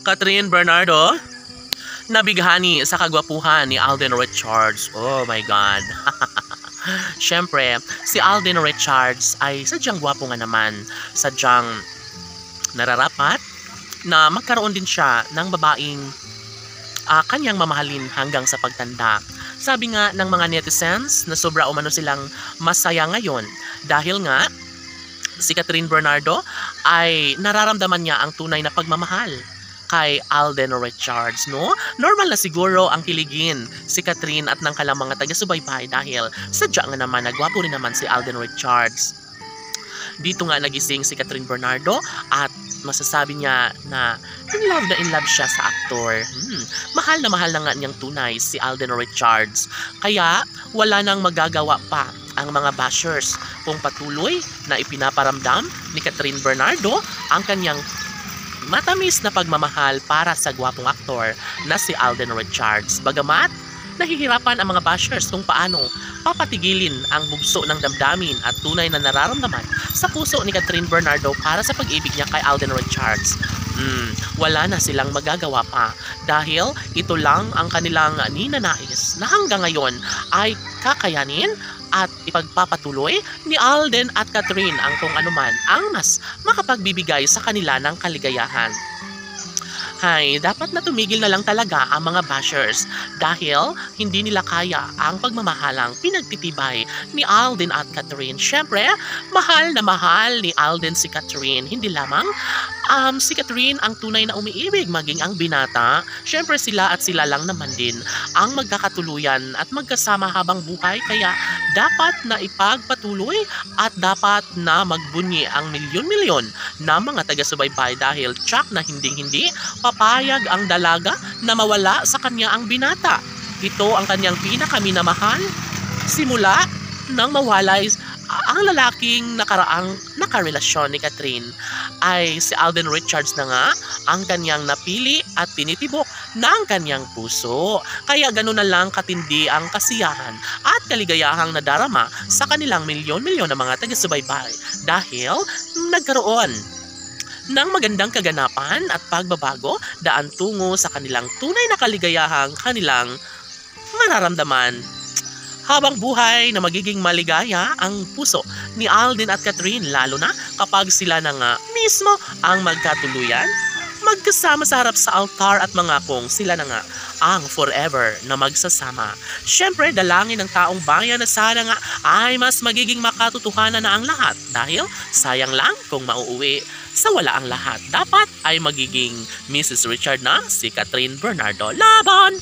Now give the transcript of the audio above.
Catherine Bernardo, nabighani sa kagwapuhan ni Alden Richards. Oh my God. Siyempre, si Alden Richards ay sadyang gwapo nga naman. Sadyang nararapat na magkaroon din siya ng babaeng kanyang mamahalin hanggang sa pagtanda. Sabi nga ng mga netizens na sobra umano silang masaya ngayon dahil nga si Catherine Bernardo ay nararamdaman niya ang tunay na pagmamahal kay Alden Richards, no? Normal na siguro ang kiligin si Catherine at ng kalang mga taga-subaybay dahil sadya nga naman nagwapo rin naman si Alden Richards. Dito nga nagising si Catherine Bernardo at masasabi niya na in love siya sa aktor. Mahal na nga niyang tunay si Alden Richards. Kaya wala nang magagawa pa ang mga bashers kung patuloy na ipinaparamdam ni Catherine Bernardo ang kanyang matamis na pagmamahal para sa gwapong aktor na si Alden Richards. Bagamat nahihirapan ang mga bashers kung paano papatigilin ang bugso ng damdamin at tunay na nararamdaman sa puso ni Catherine Bernardo para sa pag-ibig niya kay Alden Richards. Wala na silang magagawa pa dahil ito lang ang kanilang ninanais na hanggang ngayon ay kakayanin at ipagpapatuloy ni Alden at Catherine ang kung anuman ang mas makapagbibigay sa kanila ng kaligayahan. Hay, dapat na tumigil na lang talaga ang mga bashers dahil hindi nila kaya ang pagmamahalang pinagtitibay ni Alden at Catherine. Siyempre, mahal na mahal ni Alden si Catherine. Hindi lamang si Catherine ang tunay na umiibig, maging ang binata. Siyempre sila at sila lang naman din ang magkakatuluyan at magkasama habang buhay. Kaya dapat na ipagpatuloy at dapat na magbunyi ang milyon-milyon na mga taga-subaybay dahil tsak na hindi papayag ang dalaga na mawala sa kanya ang binata. Ito ang kanyang pinakaminamahal simula nang mawalay ang lalaking nakaraang nakarelasyon ni Catherine ay si Alden Richards na nga ang kanyang napili at tinitibok ng kanyang puso. Kaya gano'n na lang katindi ang kasiyahan at kaligayahang nadarama sa kanilang milyon-milyon na mga taga-subaybay dahil nagkaroon ng magandang kaganapan at pagbabago daan tungo sa kanilang tunay na kaligayahang kanilang mararamdaman. Habang buhay na magiging maligaya ang puso ni Alden at Catherine lalo na kapag sila na nga mismo ang magkatuluyan, magkasama sa harap sa altar at mangakong sila na nga ang forever na magsasama. Siyempre, dalangin ng taong bayan na sana nga ay mas magiging makatotohanan na ang lahat dahil sayang lang kung mauuwi sa wala ang lahat. Dapat ay magiging Mrs. Richard na si Catherine Bernardo. Laban!